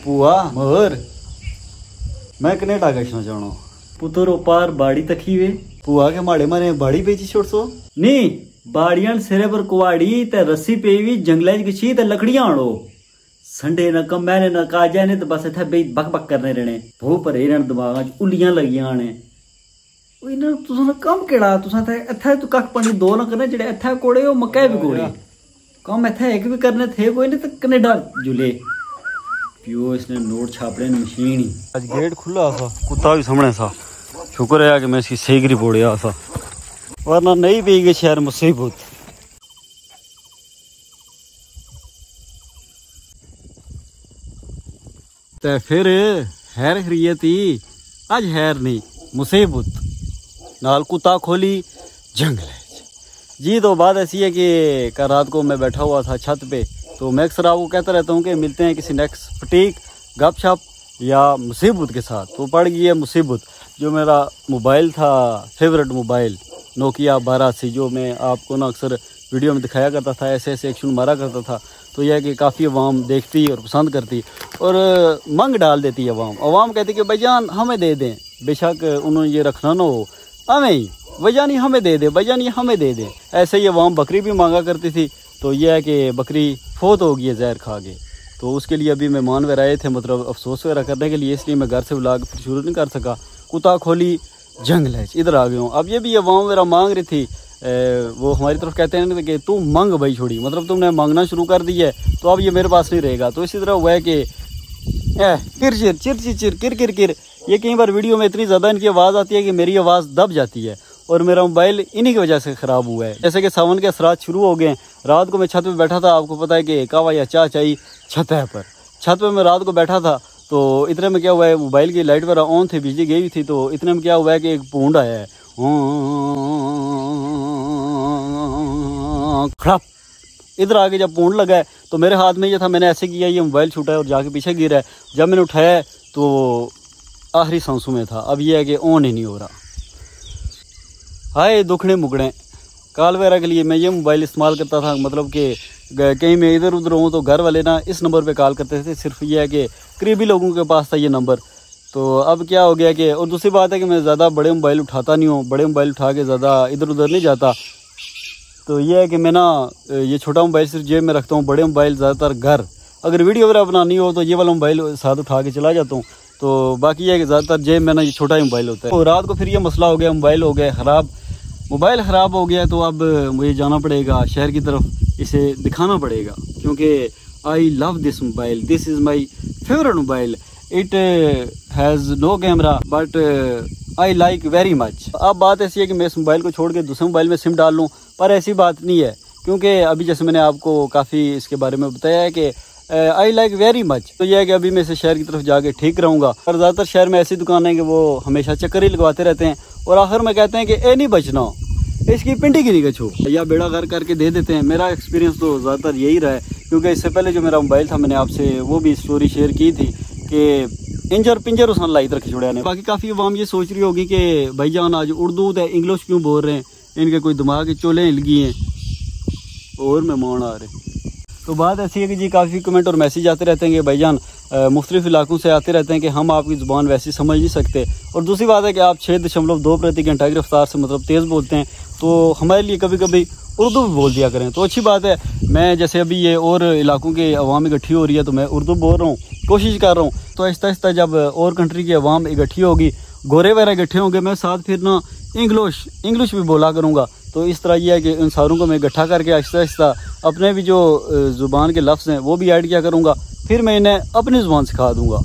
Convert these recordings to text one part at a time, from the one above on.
पुआ मोर मैं कनेडा गशना चाहना पुत्र पार बाड़ी तकी वे पुआ के माड़े मारे बाड़ी बेची छोड़ सो नी बाड़ियां सिरे पर कुवाड़ी ते रस्सी पे भी जंगले ची ते लकड़ियां आड़ो संडे न कम मैंने न काजा ने तो बस इत्थे बे बक बक करने रहने भो पर इन्हां दिमाग च उल्लियां लगियां ने इन्हां तुसां दा कम केड़ा तुसां ते इत्थे तू कख पानी दो ना करने जेड़े इत्थे कोड़े ओ मक्के भी कोड़े कम इत्थे एक भी करने थे कोई नहीं तो कनेडा जुले पियो इसने नोट छापने मशीन ही आज गेट खुला था कुत्ता भी सामने था शुक्र है कि मैं इसकी सेगरी बोड़िया था वरना नहीं पी गई शहर मुसीबत ते फिर हैर खरीयती आज हैर नहीं मुसीबत नाल कुत्ता खोली जंगल जी। तो बात ऐसी है कि कल रात को मैं बैठा हुआ था छत पे तो मैं अक्सर आपको कहता रहता हूँ कि मिलते हैं किसी नेक्स्ट फटीक गपशप या मुसीबत के साथ। तो पड़ गई है मुसीबत जो मेरा मोबाइल था फेवरेट मोबाइल नोकिया 1280 जो मैं आपको ना अक्सर वीडियो में दिखाया करता था ऐसे ऐसे एक्शन मारा करता था। तो यह है कि काफ़ी अवाम देखती और पसंद करती और मंग डाल देती है अवाम कहती कि भाईजान हमें दे दें बेशक उन्होंने ये रखना ना हो हमें ही वजानी हमें दे दे वजानी हमें दे दे। ऐसे ही अवाम बकरी भी मांगा करती थी। तो यह है कि बकरी फोत हो गई है जहर खा के तो उसके लिए अभी मेहमान वगैरह आए थे मतलब अफसोस वगैरह करने के लिए इसलिए मैं घर से व्लॉग शुरू नहीं कर सका। कुत्ता खोली जंगल है इधर आ गया हूँ। अब ये भी अवाम वगैरह मांग रही थी वो हमारी तरफ कहते हैं कि तू मंग भाई छोड़ी मतलब तुमने मांगना शुरू कर दी है तो अब ये मेरे पास नहीं रहेगा। तो इसी तरह हुआ है कि किर चिर चिर चिर चिर किर किर किर ये कई बार वीडियो में इतनी ज़्यादा इनकी आवाज़ आती है कि मेरी आवाज़ दब जाती है और मेरा मोबाइल इन्हीं की वजह से ख़राब हुआ है। जैसे कि सावन के असरात शुरू हो गए रात को मैं छत पे बैठा था आपको पता है कि कहवा या चाय चाहिए छत पे मैं रात को बैठा था तो इतने में क्या हुआ है मोबाइल की लाइट वगैरह ऑन थी बिजली गई थी तो इतने में क्या हुआ है कि एक पूंड आया है खड़प इधर आके जब पूंड लगा है तो मेरे हाथ में ये था मैंने ऐसे किया ये मोबाइल छूटा है और जाके पीछे गिरा है। जब मैंने उठाया तो आखिरी सांसों में था। अब ये है कि ऑन ही नहीं हो रहा। हाय दुखड़े मुकड़े कॉल वगैरह के लिए मैं ये मोबाइल इस्तेमाल करता था मतलब कि कहीं मैं इधर उधर हूँ तो घर वाले ना इस नंबर पे कॉल करते थे। सिर्फ ये है कि करीबी लोगों के पास था ये नंबर। तो अब क्या हो गया कि और दूसरी बात है कि मैं ज़्यादा बड़े मोबाइल उठाता नहीं हूँ बड़े मोबाइल उठा के ज़्यादा इधर उधर नहीं जाता। तो ये है कि मैं ना ये छोटा मोबाइल सिर्फ जेब में रखता हूँ बड़े मोबाइल ज़्यादातर घर अगर वीडियो वगैरह बनानी हो तो ये वाला मोबाइल साथ उठा के चला जाता हूँ। तो बाकी ये है कि ज़्यादातर जेब में ना ये छोटा ही मोबाइल होता है। तो रात को फिर ये मसला हो गया मोबाइल हो गया ख़राब मोबाइल ख़राब हो गया तो अब मुझे जाना पड़ेगा शहर की तरफ इसे दिखाना पड़ेगा क्योंकि I love this mobile this is my favourite mobile it has no camera but I like very much. अब बात ऐसी है कि मैं इस मोबाइल को छोड़ के दूसरे मोबाइल में सिम डाल लूँ पर ऐसी बात नहीं है क्योंकि अभी जैसे मैंने आपको काफ़ी इसके बारे में बताया है कि आई लाइक वेरी मच। तो यह है कि अभी मैं इसे शहर की तरफ जाके ठीक रहूँगा। और ज़्यादातर शहर में ऐसी दुकानें हैं कि वो हमेशा चक्कर ही लगवाते रहते हैं और आखिर में कहते हैं कि ए नहीं बचना इसकी पिंडी की नहीं कछो या बेड़ा घर करके दे देते हैं। मेरा एक्सपीरियंस तो ज़्यादातर यही रहा है क्योंकि इससे पहले जो मेरा मोबाइल था मैंने आपसे वो भी स्टोरी शेयर की थी कि इंजर पिंजर उसने लाई रखी छोड़ा ने। बाकी काफ़ी अवाम ये सोच रही होगी कि भाईजान आज उर्दू तो इंग्लिश क्यों बोल रहे हैं इनके कोई दिमाग की चोलें लगी हैं और मेहमान आ रहे। तो बात ऐसी है कि जी काफ़ी कमेंट और मैसेज आते रहते हैं कि भाईजान मुख्तलिफ इलाकों से आते रहते हैं कि हम आपकी ज़ुबान वैसी समझ नहीं सकते और दूसरी बात है कि आप 6.2 प्रति घंटा की रफ्तार से मतलब तेज़ बोलते हैं तो हमारे लिए कभी कभी उर्दू भी बोल दिया करें तो अच्छी बात है। मैं जैसे अभी ये और इलाकों के अवाम इकट्ठी हो रही है तो मैं उर्दू बोल रहा हूँ कोशिश कर रहा हूँ। तो आहिस्ता आहिस्ता जब और कंट्री की अवाम इकट्ठी होगी गोरे वगैरह इकट्ठे होंगे मैं साथ फिर ना इंग्लिश भी बोला करूँगा। तो इस तरह यह है कि इन सारों को मैं इकट्ठा करके आहिस्ता आहिस्ता अपने भी जो ज़ुबान के लफ्ज़ हैं वो भी ऐड किया करूँगा फिर मैं इन्हें अपनी ज़ुबान सिखा दूँगा।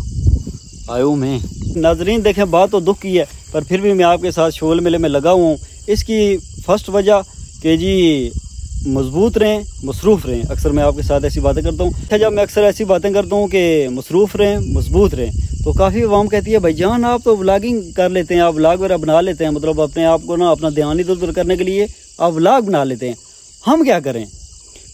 आयो मैं नाजरीन देखें बात तो दुख की है पर फिर भी मैं आपके साथ शोल मेले में लगा हुआ हूँ। इसकी फ़र्स्ट वजह कि जी मजबूत रहें मसरूफ़ रहें। अक्सर मैं आपके साथ ऐसी बातें करता हूँ जब मैं अक्सर ऐसी बातें करता हूँ कि मसरूफ़ रहें मजबूत रहें तो काफ़ी अवाम कहती है भाईजान आप तो व्लॉगिंग कर लेते हैं आप व्लॉग वगैरह बना लेते हैं मतलब अपने आप को ना अपना ध्यान इधर उधर करने के लिए आप व्लॉग बना लेते हैं हम क्या करें।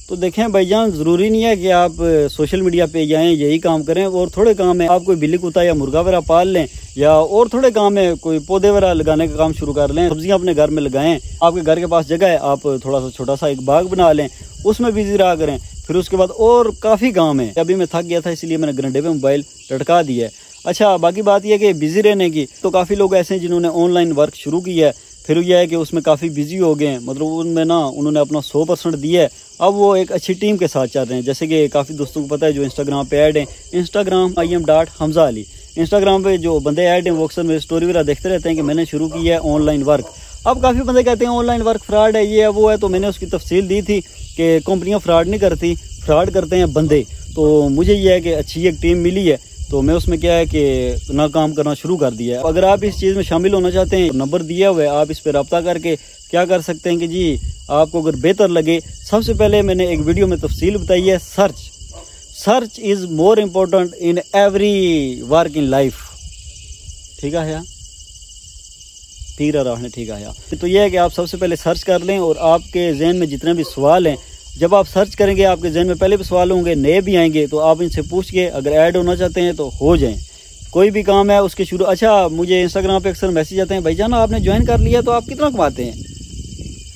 तो देखें भाईजान ज़रूरी नहीं है कि आप सोशल मीडिया पे जाएं यही काम करें और थोड़े काम है आप कोई बिल्ली कुत्ता या मुर्गा वगैरह पाल लें या और थोड़े काम है कोई पौधे वगैरह लगाने का काम शुरू कर लें सब्जियां अपने घर में लगाएं। आपके घर के पास जगह है आप थोड़ा सा छोटा सा एक बाग बना लें उसमें बिजी रहा करें फिर उसके बाद और काफ़ी काम है। अभी मैं थक गया था इसलिए मैंने गरंडे पे मोबाइल लटका दिया है। अच्छा, बाकी बात यह है कि बिजी रहने की, तो काफ़ी लोग ऐसे हैं जिन्होंने ऑनलाइन वर्क शुरू किया है, फिर यह है कि उसमें काफ़ी बिजी हो गए हैं, मतलब उनमें ना उन्होंने अपना 100% दिया है। अब वो एक अच्छी टीम के साथ चल रहे हैं। जैसे कि काफ़ी दोस्तों को पता है जो इंस्टाग्राम पे ऐड है, इंस्टाग्राम IM.Hamza Ali, इंस्टाग्राम पे जो बंदे ऐड हैं वो अक्सर मेरी स्टोरी वगैरह देखते रहते हैं कि मैंने शुरू किया है ऑनलाइन वर्क। अब काफ़ी बंदे कहते हैं ऑनलाइन वर्क फ्रॉड है, ये है वो है, तो मैंने उसकी तफसील दी थी कि कंपनियाँ फ्रॉड नहीं करती, फ्रॉड करते हैं बंदे। तो मुझे ये है कि अच्छी एक टीम मिली है, तो मैं उसमें क्या है कि ना काम करना शुरू कर दिया है। अगर आप इस चीज़ में शामिल होना चाहते हैं, नंबर दिया हुआ है, आप इस पर रब्ता करके क्या कर सकते हैं कि जी आपको अगर बेहतर लगे, सबसे पहले मैंने एक वीडियो में तफसील बताई है, search is more important in every work in life. ठीक है, ठीक है। तो यह है कि आप सबसे पहले सर्च कर लें, और आपके जहन में जितने भी सवाल हैं, जब आप सर्च करेंगे आपके जहन में पहले भी सवाल होंगे, नए भी आएंगे, तो आप इनसे पूछ के अगर ऐड होना चाहते हैं तो हो जाएं। कोई भी काम है उसके शुरू। अच्छा, मुझे इंस्टाग्राम पे अक्सर मैसेज आते हैं, भाईजान आपने ज्वाइन कर लिया तो आप कितना कमाते हैं?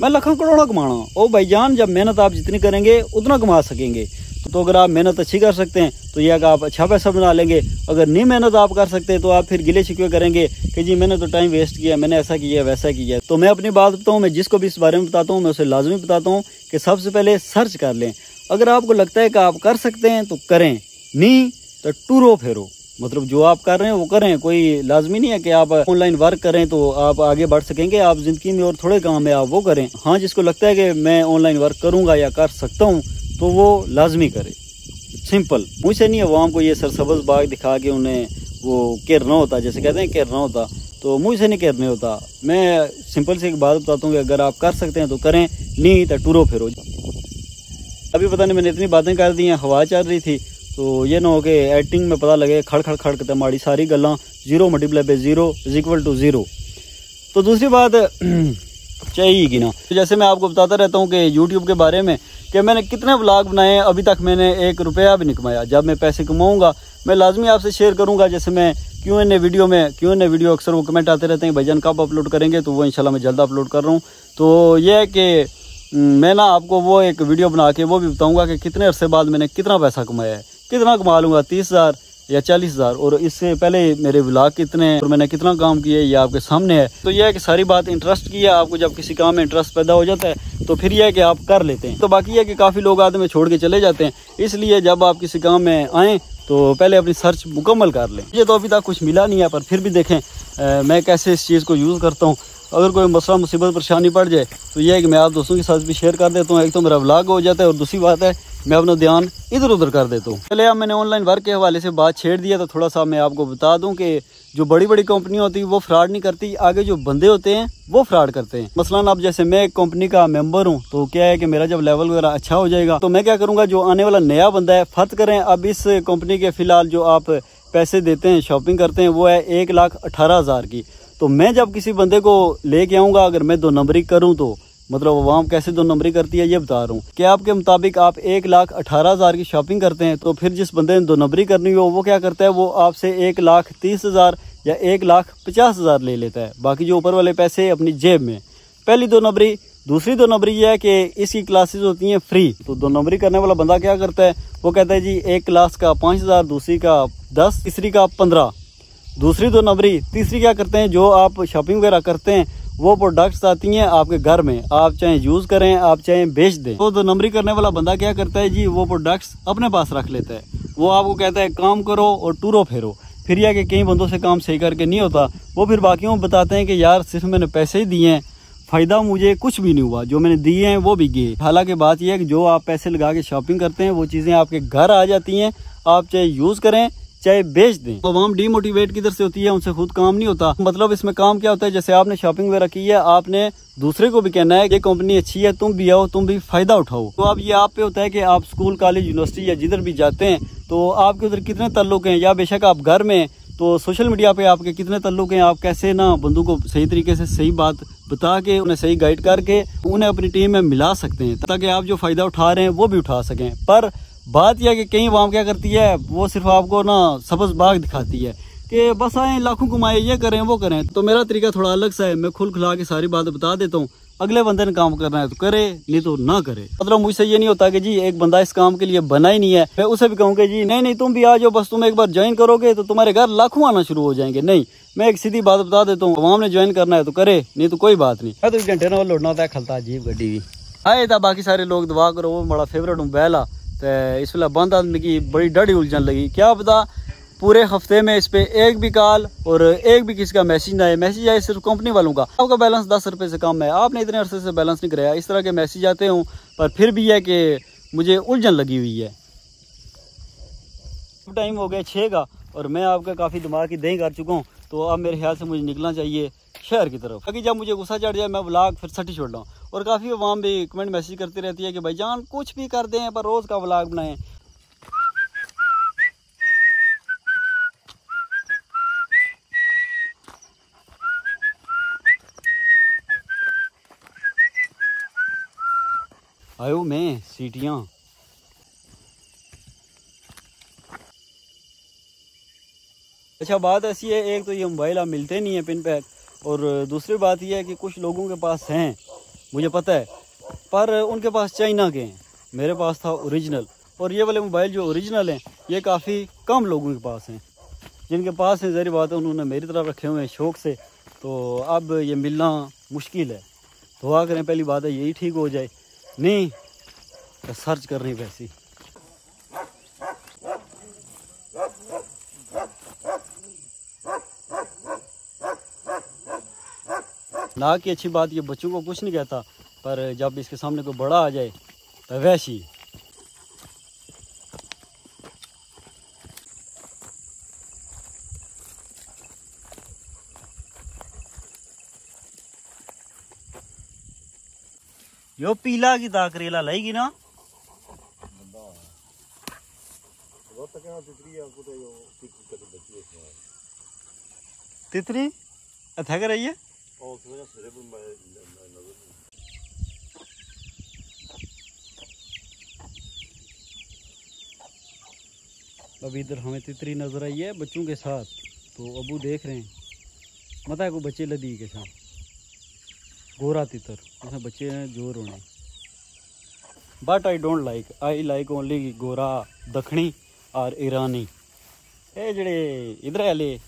मैं लाखों करोड़ों कमाना। ओ भाईजान, जब मेहनत आप जितनी करेंगे उतना कमा सकेंगे। तो अगर आप मेहनत अच्छी कर सकते हैं तो यह आप अच्छा पैसा बना लेंगे। अगर नहीं मेहनत आप कर सकते तो आप फिर गिले शिकवे करेंगे कि जी मैंने तो टाइम वेस्ट किया, मैंने ऐसा किया वैसा किया। तो मैं अपनी बात बताऊँ, मैं जिसको भी इस बारे में बताता हूँ मैं उसे लाजमी बताता हूँ कि सबसे पहले सर्च कर लें। अगर आपको लगता है कि आप कर सकते हैं तो करें, नहीं तो टूरो फेरो, मतलब जो आप कर रहे हैं वो करें। कोई लाजमी नहीं है कि आप ऑनलाइन वर्क करें तो आप आगे बढ़ सकेंगे। आप जिंदगी में और थोड़े काम है आप वो करें। हाँ, जिसको लगता है कि मैं ऑनलाइन वर्क करूंगा या कर सकता हूँ तो वो लाजमी करे। सिंपल, मुझसे नहीं अवाम को ये सरसब्ज़ बाग दिखा के उन्हें वो घेरना होता, जैसे कहते हैं घेरना होता, तो मुझसे नहीं घेरने होता। मैं सिंपल से एक बात बताता हूँ कि अगर आप कर सकते हैं तो करें, नहीं तो टूरो फिरो। अभी पता नहीं मैंने इतनी बातें कर दी हैं, हवा चल रही थी, तो ये ना हो कि एडिटिंग में पता लगे खड़ करते माड़ी सारी गल्लां 0 × 0 = 0। तो दूसरी बात चाहिए कि ना, जैसे मैं आपको बताता रहता हूँ कि यूट्यूब के बारे में कि मैंने कितने व्लॉग बनाए हैं, अभी तक मैंने 1 रुपया भी नहीं कमाया। जब मैं पैसे कमाऊंगा मैं लाजमी आपसे शेयर करूंगा। जैसे मैं Q&A वीडियो अक्सर वो कमेंट आते रहते हैं भाईजान कब अपलोड करेंगे, तो वो इंशाल्लाह मैं जल्द अपलोड कर रहा हूँ। तो ये है कि मैं ना आपको वो एक वीडियो बना के वो भी बताऊँगा कि कितने अरसे बाद मैंने कितना पैसा कमाया है। कितना कमा लूँगा, 30,000 या 40,000, और इससे पहले मेरे व्लॉग कितने और मैंने कितना काम किया ये आपके सामने है। तो यह है कि सारी बात इंटरेस्ट की है। आपको जब किसी काम में इंटरेस्ट पैदा हो जाता है तो फिर यह है कि आप कर लेते हैं। तो बाकी यह है कि काफ़ी लोग आदमी में छोड़ के चले जाते हैं, इसलिए जब आप किसी काम में आएँ तो पहले अपनी सर्च मुकम्मल कर लें। ये तो अभी तक कुछ मिला नहीं है, पर फिर भी देखें मैं कैसे इस चीज़ को यूज़ करता हूँ। अगर कोई मसला मुसीबत परेशानी पड़ जाए तो यह है कि मैं आप दोस्तों के साथ भी शेयर कर देता हूँ। एक तो मेरा व्लॉग हो जाता है और दूसरी बात है मैं अपना ध्यान इधर उधर कर देता हूँ। पहले अब मैंने ऑनलाइन वर्क के हवाले से बात छेड़ दिया, तो थोड़ा सा मैं आपको बता दूं कि जो बड़ी बड़ी कंपनी होती है वो फ्रॉड नहीं करती, आगे जो बंदे होते हैं वो फ्रॉड करते हैं। मसलन अब जैसे मैं एक कंपनी का मेंबर हूँ, तो क्या है कि मेरा जब लेवल वगैरह अच्छा हो जाएगा तो मैं क्या करूँगा, जो आने वाला नया बंदा है, फर्ज करें अब इस कंपनी के फिलहाल जो आप पैसे देते हैं शॉपिंग करते हैं वो है 1,18,000 की। तो मैं जब किसी बंदे को लेके आऊँगा, अगर मैं 2 नंबरी करूँ तो मतलब अवाम कैसे 2 नंबरी करती है ये बता रहा हूँ कि आपके मुताबिक आप 1,18,000 की शॉपिंग करते हैं, तो फिर जिस बंदे ने 2 नंबरी करनी हो वो क्या करता है, वो आपसे 1,30,000 या 1,50,000 ले लेता है। बाकी जो ऊपर वाले पैसे अपनी जेब में। पहली 2 नंबरी। दूसरी 2 नंबरी ये है कि इसकी क्लासेस होती हैं फ्री। तो 2 नंबरी करने वाला बंदा क्या करता है, वो कहता है जी एक क्लास का 5,000, दूसरी का 10, तीसरी का 15। दूसरी 2 नंबरी। तीसरी क्या करते हैं, जो आप शॉपिंग वगैरह करते हैं वो प्रोडक्ट्स आती हैं आपके घर में, आप चाहे यूज करें आप चाहे बेच दें। तो 2 नंबरी करने वाला बंदा क्या करता है जी, वो प्रोडक्ट्स अपने पास रख लेता है। वो आपको कहता है काम करो और टूरो फेरो। फिर यह कि कई बंदों से काम सही करके नहीं होता, वो फिर बाकियों को बताते हैं कि यार सिर्फ मैंने पैसे ही दिए हैं, फायदा मुझे कुछ भी नहीं हुआ, जो मैंने दिए हैं वो भी गए। हालांकि बात यह है कि जो आप पैसे लगा के शॉपिंग करते हैं वो चीजें आपके घर आ जाती हैं, आप चाहे यूज करें चाहे बेच दें। तो अवाम डीमोटिवेट किधर से होती है, उनसे खुद काम नहीं होता। मतलब इसमें काम क्या होता है, जैसे आपने शॉपिंग वगैरह की है, आपने दूसरे को भी कहना है ये कंपनी अच्छी है, तुम भी आओ, तुम भी फायदा उठाओ। तो अब ये आप पे होता है कि आप स्कूल कॉलेज यूनिवर्सिटी या जिधर भी जाते हैं तो आपके उधर कितने ताल्लुक हैं, या बेशक आप घर में तो सोशल मीडिया पे आपके कितने ताल्लुक हैं, आप कैसे ना बंदों को सही तरीके से सही बात बता के उन्हें सही गाइड करके उन्हें अपनी टीम में मिला सकते हैं, ताकि आप जो फायदा उठा रहे हैं वो भी उठा सकें। पर बात यह है कि कई अवाम क्या करती है, वो सिर्फ आपको ना सब्ज़ बाग दिखाती है कि बस आए लाखों कमाए, ये करें वो करें। तो मेरा तरीका थोड़ा अलग सा है, मैं खुल खुला के सारी बात बता देता हूँ। अगले बंदे ने काम करना है तो करे, नहीं तो ना करे। मतलब मुझसे ये नहीं होता कि जी एक बंदा इस काम के लिए बना ही नहीं है, मैं उसे भी कहूँगा जी नहीं तुम भी आ जाओ, बस तुम एक बार ज्वाइन करोगे तो तुम्हारे घर लाखों आना शुरू हो जाएंगे। नहीं, मैं एक सीधी बात बता देता हूँ, अवाम ने ज्वाइन करना है तो करे, नहीं तो कोई बात नहीं। मैं तो घंटे ना लौटना होता है, खलता अजीब गड्डी भी आए था। बाकी सारे लोग दुआ करो, वो बड़ा फेवरेट हूँ बैला। तो इस वेला बंद आदमी की बड़ी डड़ी उलझन लगी, क्या पता पूरे हफ्ते में इस पे एक भी कॉल और एक भी किसी का मैसेज आए। मैसेज आए सिर्फ कंपनी वालों का, आपका बैलेंस 10 रुपये से कम है, आपने इतने अरसे से बैलेंस नहीं कराया। इस तरह के मैसेज आते हूँ, पर फिर भी है कि मुझे उलझन लगी हुई है। टाइम हो गया 6 का और मैं आपका काफ़ी दिमाग की दही कर चुका हूँ, तो अब मेरे ख्याल से मुझे निकलना चाहिए शहर की तरफ। ताकि जब मुझे गुस्सा चढ़ जाए मैं व्लॉग फिर सटी छोड़ रहा हूँ। और काफ़ी अवाम भी कमेंट मैसेज करती रहती है कि भाईजान कुछ भी कर दें पर रोज़ का व्लॉग बनाएं। आयो मैं सीटियाँ अच्छा बात ऐसी है, एक तो ये मोबाइल आप मिलते नहीं है पिन पैक, और दूसरी बात यह है कि कुछ लोगों के पास हैं, मुझे पता है, पर उनके पास चाइना के हैं। मेरे पास था ओरिजिनल, और ये वाले मोबाइल जो ओरिजिनल हैं ये काफ़ी कम लोगों के पास हैं। जिनके पास है ज़ाहिर बात है उन्होंने मेरी तरफ रखे हुए हैं शौक़ से, तो अब ये मिलना मुश्किल है। दुआ करें पहली बात है यही ठीक हो जाए, नहीं तो सर्च करनी वैसी। ना की अच्छी बात, ये बच्चों को कुछ नहीं कहता, पर जब इसके सामने कोई बड़ा आ जाए तो वैसी। यो पीला की करेला लाएगी ना तितरी अच्छा कर रही है। अभी इधर हमें तितरी नजर आई है बच्चों के साथ, तो अबू देख रहे हैं, मत को बच्चे लदी के साथ गोरा तितर ऐसा बच्चे हैं जोर होने। But I don't like, I like only गोरा दखनी और ईरानी। ये जड़े इधर वाले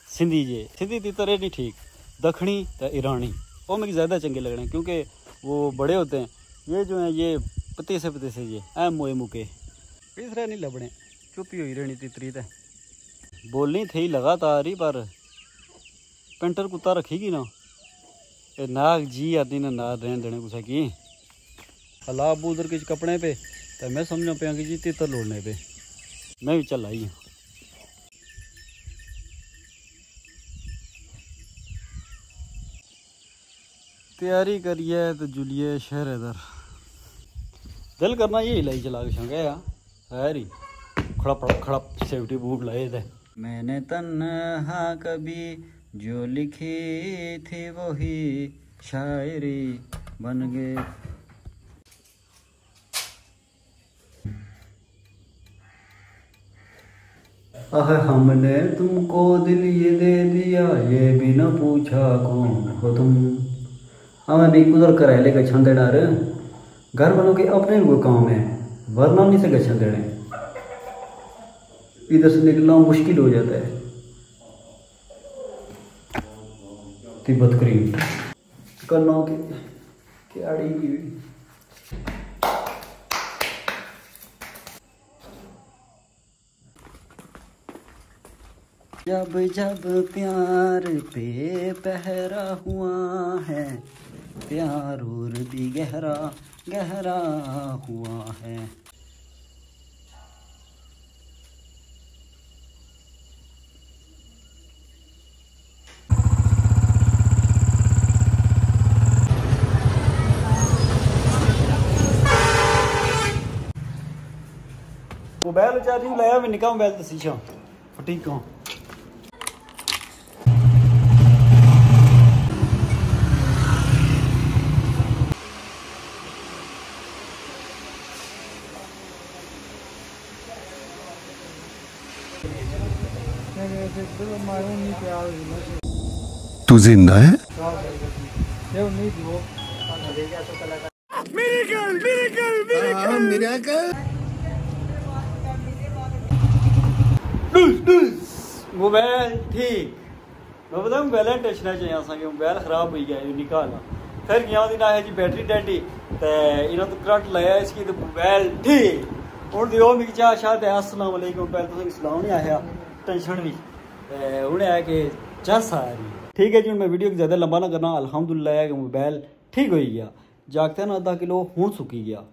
सिंधी तितर है नहीं ठीक, दखनी तो ईरानी वो मेरे ज़्यादा चंगे लग रहे हैं क्योंकि वो बड़े होते हैं। ये जो हैं ये पतीसे ये ऐ मोए मुके तीसरा नहीं लबने, चुपी हुई रहनी तितरी तो बोलनी थी लगातार ही, पर पेंटर कुत्ता रखेगी ना ये नाग जी आदि ने ना रहने देने कुछ की अला अबू उधर किस कपड़े पे, तो मैं समझा पाया कि जी तितर लोड़ने पे मैं भी चल आई हूँ। तैयारी करिए तो जुलिए शहर इधर दिल करना ये लाई चला के शंगा यार सारी खड़प खड़प सेफ्टी बूट लाए थे। मैंने तन्हा कभी जो लिखी थी वही शायरी बन गए। हमने तुमको दिल ये दे दिया ये भी न पूछा कौन हो तुम। हमें भी उधर करेले का छंद डार घर वालों के अपने वो काम है, वरना नहीं से गच्छन देने, इधर से निकलना मुश्किल हो जाता है। तिब्बत करीम करना की आड़ी की जब जब प्यार पे पहरा हुआ है प्यार और भी गहरा गहरा हुआ है। मोबाइल चार्जिंग लाया भी निकाल मोबाइल तो शीशा फटी कौन तू जिंदा है? मोबाइल ठीक मैं पता मोबाइल टेंशन चाहिए असांखे मोबाइल ख़राब हुई गया निकाला फिर गया दिन आया जी बैटरी डेडी तो इन्होंने तो करंट लाया इसकी तो मोबाइल ठीक हूँ दियो मिगी चाह शाह ते अस्सलाम वालेकुम पहले तुसेंगी सलाम नहीं आया टेंशन भी उन्हें आया कि चस आ रही ठीक है जी मैं वीडियो ज़्यादा लंबा ना करना अल्हम्दुलिल्लाह है कि मोबाइल ठीक हो गया जागते ना आधा किलो हूँ सुकी गया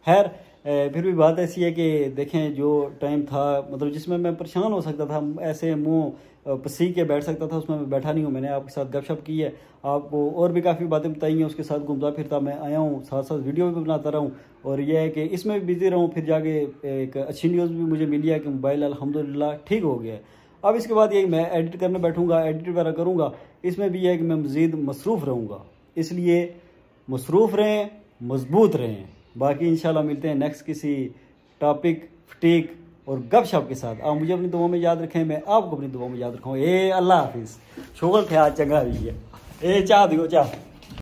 खैर फिर भी बात ऐसी है कि देखें जो टाइम था मतलब जिसमें मैं परेशान हो सकता था ऐसे मुंह पसी के बैठ सकता था उसमें मैं बैठा नहीं हूँ मैंने आपके साथ गपशप की है आपको और भी काफ़ी बातें बताई हैं उसके साथ घूमता फिरता मैं आया हूँ साथ साथ वीडियो भी बनाता रहूँ और यह है कि इसमें भी बिजी रहूँ फिर जाके एक अच्छी न्यूज़ भी मुझे मिली है कि मोबाइल अल्हम्दुलिल्लाह ठीक हो गया है अब इसके बाद यही मैं एडिट करने बैठूँगा एडिट वगैरह करूँगा इसमें भी यह है कि मैं मज़ीद मसरूफ़ रहूँगा इसलिए मसरूफ़ रहें मजबूत रहें बाकी इंशाल्लाह मिलते हैं नेक्स्ट किसी टॉपिक फटीक और गपशप के साथ आप मुझे अपनी दुआ में याद रखें मैं आपको अपनी दुआ में याद रखूँ अल्लाह हाफिज़ शुक्र थे आज चंगा भी है चाह दियो चाह